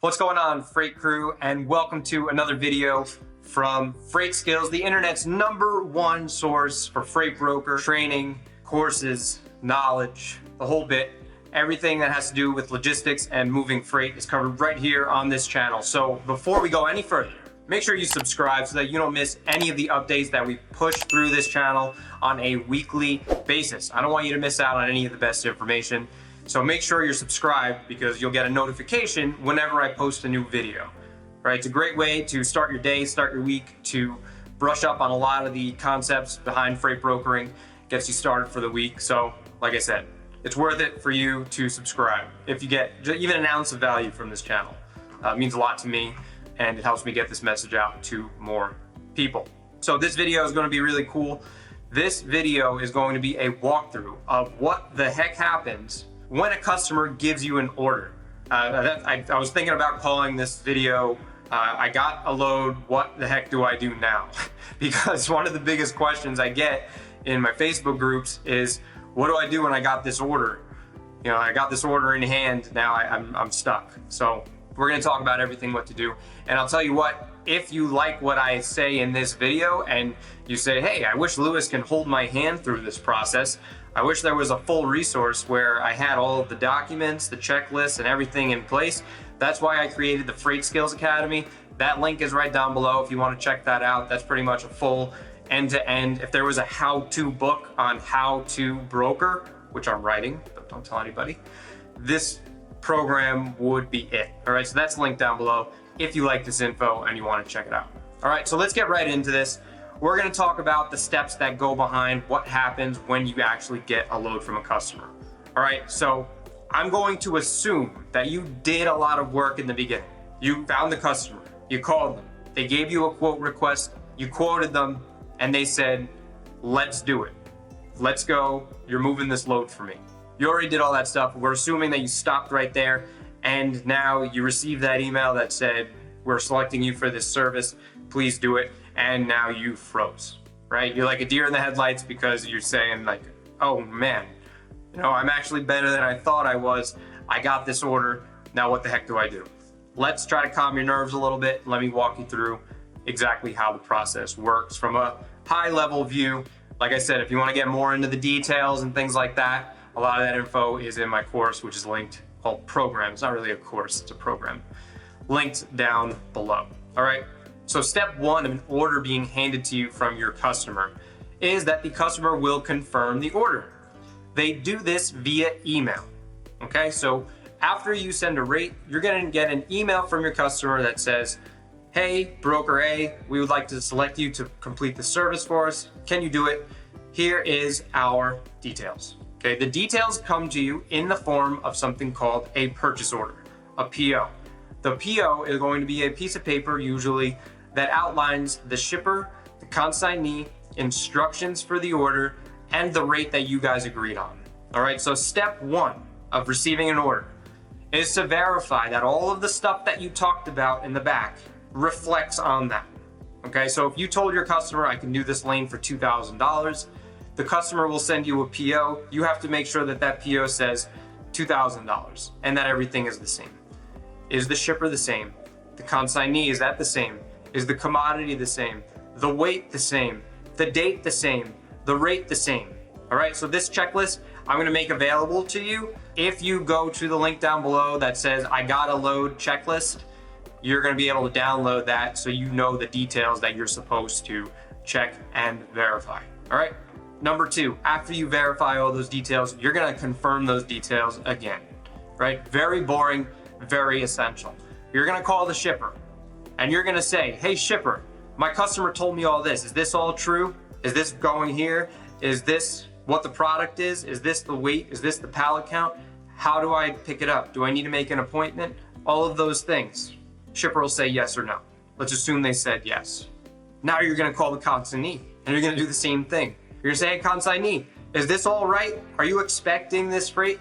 What's going on, Freight Crew, and welcome to another video from Freight Skills, the internet's #1 source for freight broker training, courses, knowledge, the whole bit. Everything that has to do with logistics and moving freight is covered right here on this channel. So before we go any further, make sure you subscribe so that you don't miss any of the updates that we push through this channel on a weekly basis. I don't want you to miss out on any of the best information. So make sure you're subscribed because you'll get a notification whenever I post a new video. Right? It's a great way to start your day, start your week, to brush up on a lot of the concepts behind freight brokering, gets you started for the week. So like I said, it's worth it for you to subscribe. If you get even an ounce of value from this channel, it means a lot to me and it helps me get this message out to more people. So this video is going to be really cool. This video is going to be a walkthrough of what the heck happens when a customer gives you an order. I was thinking about calling this video, I got a load, what the heck do I do now? Because one of the biggest questions I get in my Facebook groups is, what do I do when I got this order? You know, I got this order in hand, now I'm stuck. So we're gonna talk about everything what to do. And I'll tell you what, if you like what I say in this video and you say, hey, I wish Lewis can hold my hand through this process, I wish there was a full resource where I had all of the documents, the checklists, and everything in place. That's why I created the Freight Skills Academy. That link is right down below if you want to check that out. That's pretty much a full end-to-end. If there was a how-to book on how to broker, which I'm writing, but don't tell anybody, this program would be it. All right, so that's linked down below if you like this info and you want to check it out. All right, so let's get right into this. We're going to talk about the steps that go behind what happens when you actually get a load from a customer. All right, so I'm going to assume that you did a lot of work in the beginning. You found the customer, you called them, they gave you a quote request, you quoted them, and they said, let's do it. Let's go, you're moving this load for me. You already did all that stuff. We're assuming that you stopped right there, and now you received that email that said, we're selecting you for this service, please do it. And now you froze, right? You're like a deer in the headlights because you're saying like, oh man, you know, I'm actually better than I thought I was. I got this order. Now what the heck do I do? Let's try to calm your nerves a little bit. Let me walk you through exactly how the process works from a high level view. Like I said, if you want to get more into the details and things like that, a lot of that info is in my course, which is linked, called Program. It's not really a course, it's a program. Linked down below, all right? So step one of an order being handed to you from your customer is that the customer will confirm the order. They do this via email, okay? So after you send a rate, you're gonna get an email from your customer that says, hey, broker A, we would like to select you to complete the service for us. Can you do it? Here is our details, okay? The details come to you in the form of something called a purchase order, a PO. The PO is going to be a piece of paper usually that outlines the shipper, the consignee, instructions for the order, and the rate that you guys agreed on. All right, so step one of receiving an order is to verify that all of the stuff that you talked about in the back reflects on that. Okay, so if you told your customer, I can do this lane for $2,000, the customer will send you a PO. You have to make sure that that PO says $2,000 and that everything is the same. Is the shipper the same? The consignee, is that the same? Is the commodity the same? The weight the same? The date the same? The rate the same? All right, so this checklist I'm gonna make available to you. If you go to the link down below that says I got a load checklist, you're gonna be able to download that so you know the details that you're supposed to check and verify. All right, number two, after you verify all those details, you're gonna confirm those details again, right? Very boring, very essential. You're gonna call the shipper and you're gonna say, hey shipper, my customer told me all this. Is this all true? Is this going here? Is this what the product is? Is this the weight? Is this the pallet count? How do I pick it up? Do I need to make an appointment? All of those things. Shipper will say yes or no. Let's assume they said yes. Now you're gonna call the consignee and you're gonna do the same thing. You're gonna say, hey consignee, is this all right? Are you expecting this freight?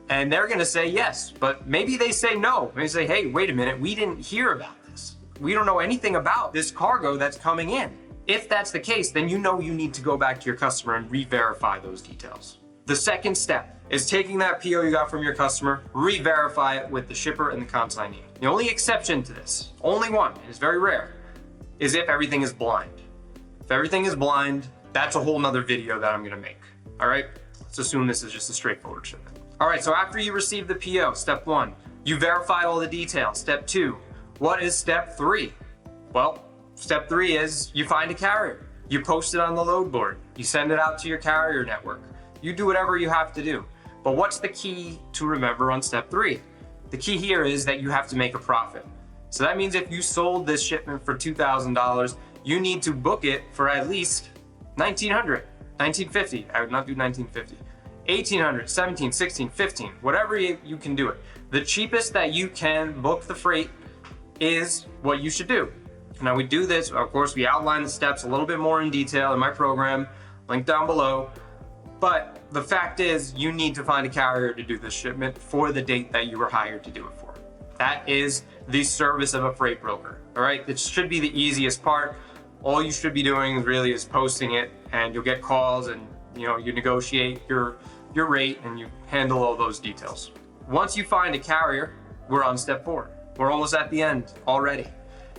And they're gonna say yes, but maybe they say no. Maybe they say, hey, wait a minute, we didn't hear about this. We don't know anything about this cargo that's coming in. If that's the case, then you know you need to go back to your customer and re-verify those details. The The second step is taking that PO you got from your customer, re-verify it with the shipper and the consignee. The only exception to this, only one, and it's very rare, is if everything is blind. If everything is blind, that's a whole nother video that I'm gonna make, all right? Let's assume this is just a straightforward shipment. All right, so after you receive the PO, step 1, you verify all the details. Step 2, what is step 3? Well, step 3 is you find a carrier. You post it on the load board. You send it out to your carrier network. You do whatever you have to do. But what's the key to remember on step 3? The key here is that you have to make a profit. So that means if you sold this shipment for $2,000, you need to book it for at least $1,900, $1,950. I would not do $1,950. $1,800, $1,700, $1,600, $1,500, whatever you can do it. The cheapest that you can book the freight is what you should do. Now we do this, of course, we outline the steps a little bit more in detail in my program, link down below. But the fact is, you need to find a carrier to do this shipment for the date that you were hired to do it for. That is the service of a freight broker, all right? It should be the easiest part. All you should be doing really is posting it, and you'll get calls, and you negotiate your rate, and you handle all those details. Once you find a carrier, we're on step 4. We're almost at the end already.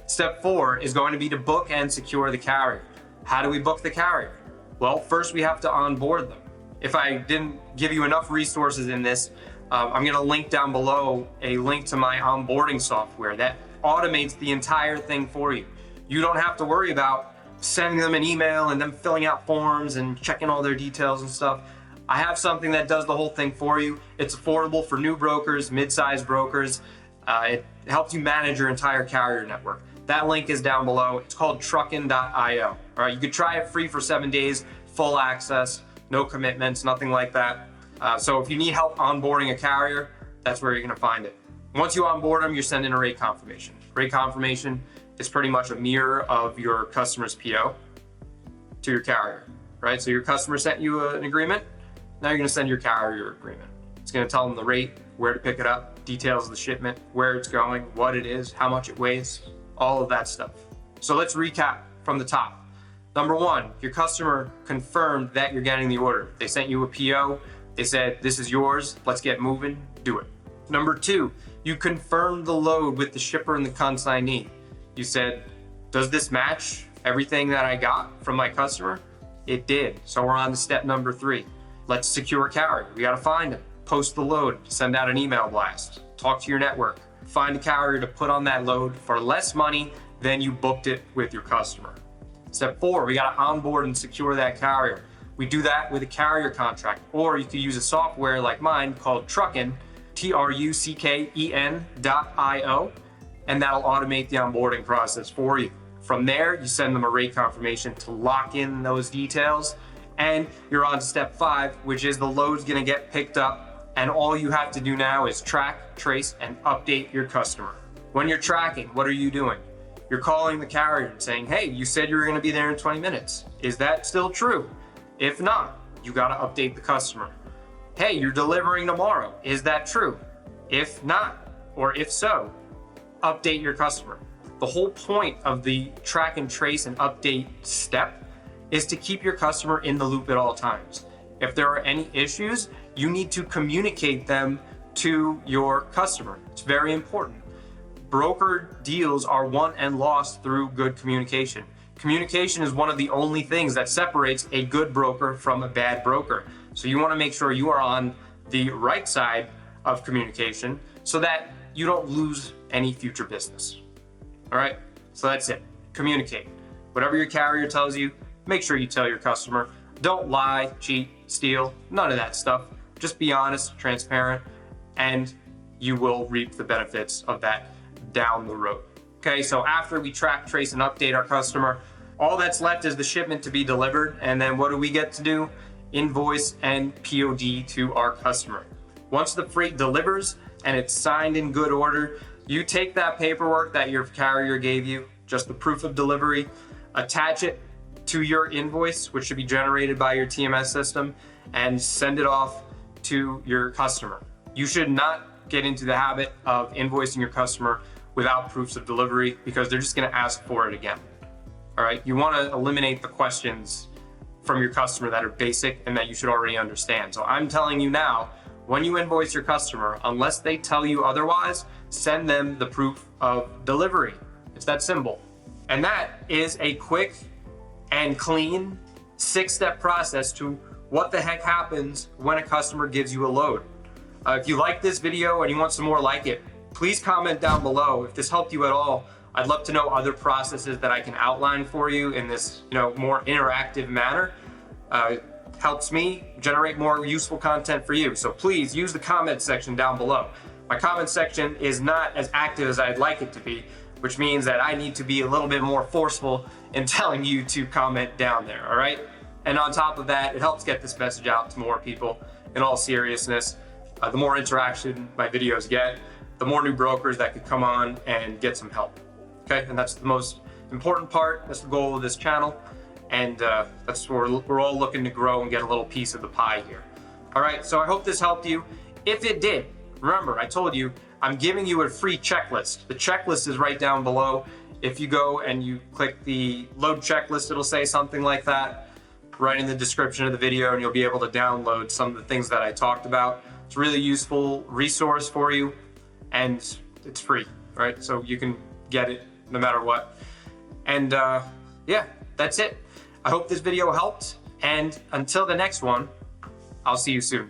Step 4 is going to be to book and secure the carrier. How do we book the carrier? Well, first we have to onboard them. If I didn't give you enough resources in this, I'm gonna link down below a link to my onboarding software that automates the entire thing for you. You don't have to worry about sending them an email and them filling out forms and checking all their details and stuff. I have something that does the whole thing for you. It's affordable for new brokers, mid-sized brokers. It helps you manage your entire carrier network. That link is down below. It's called truckin.io. All right, you could try it free for 7 days, full access, no commitments, nothing like that. So if you need help onboarding a carrier, that's where you're gonna find it. Once you onboard them, you're sending a rate confirmation. Rate confirmation is pretty much a mirror of your customer's PO to your carrier, right? So your customer sent you an agreement, now you're gonna send your carrier your agreement. It's gonna tell them the rate, where to pick it up, details of the shipment, where it's going, what it is, how much it weighs, all of that stuff. So let's recap from the top. Number 1, your customer confirmed that you're getting the order. They sent you a PO, they said, this is yours, let's get moving, do it. Number 2, you confirmed the load with the shipper and the consignee. You said, does this match everything that I got from my customer? It did, so we're on to step number 3. Let's secure a carrier. We gotta find them, post the load, send out an email blast, talk to your network, find a carrier to put on that load for less money than you booked it with your customer. Step 4, we gotta onboard and secure that carrier. We do that with a carrier contract, or you could use a software like mine called Truckin, TRUCKEN.io, and that'll automate the onboarding process for you. From there, you send them a rate confirmation to lock in those details, and you're on to step 5, which is the load's gonna get picked up, and all you have to do now is track, trace, and update your customer. When you're tracking, what are you doing? You're calling the carrier and saying, hey, you said you were gonna be there in 20 minutes. Is that still true? If not, you gotta update the customer. Hey, you're delivering tomorrow. Is that true? If not, or if so, update your customer. The whole point of the track and trace and update step is to keep your customer in the loop at all times. If there are any issues, you need to communicate them to your customer. It's very important. Broker deals are won and lost through good communication. Communication is one of the only things that separates a good broker from a bad broker. So you want to make sure you are on the right side of communication so that you don't lose any future business. All right, so that's it. Communicate. Whatever your carrier tells you, make sure you tell your customer. Don't lie, cheat, steal, none of that stuff. Just be honest, transparent, and you will reap the benefits of that down the road. Okay, so after we track, trace, and update our customer, all that's left is the shipment to be delivered, and then what do we get to do? Invoice and POD to our customer. Once the freight delivers and it's signed in good order, you take that paperwork that your carrier gave you, just the proof of delivery, attach it to your invoice, which should be generated by your TMS system, and send it off to your customer. You should not get into the habit of invoicing your customer without proofs of delivery because they're just gonna ask for it again. All right, you wanna eliminate the questions from your customer that are basic and that you should already understand. So I'm telling you now, when you invoice your customer, unless they tell you otherwise, send them the proof of delivery. It's that simple. And that is a quick and clean 6-step process to what the heck happens when a customer gives you a load. If you like this video and you want some more like it, please comment down below. If this helped you at all, I'd love to know other processes that I can outline for you in this, more interactive manner. Helps me generate more useful content for you. So please use the comment section down below. My comment section is not as active as I'd like it to be, which means that I need to be a little bit more forceful in telling you to comment down there, all right? And on top of that, it helps get this message out to more people. In all seriousness, the more interaction my videos get, the more new brokers that could come on and get some help, okay? And that's the most important part. That's the goal of this channel. And that's where we're all looking to grow and get a little piece of the pie here. All right, so I hope this helped you. If it did, remember, I told you, I'm giving you a free checklist. The checklist is right down below. If you go and you click the load checklist, it'll say something like that right in the description of the video, and you'll be able to download some of the things that I talked about. It's a really useful resource for you, and it's free, right? So you can get it no matter what. And yeah, that's it. I hope this video helped, and until the next one, I'll see you soon.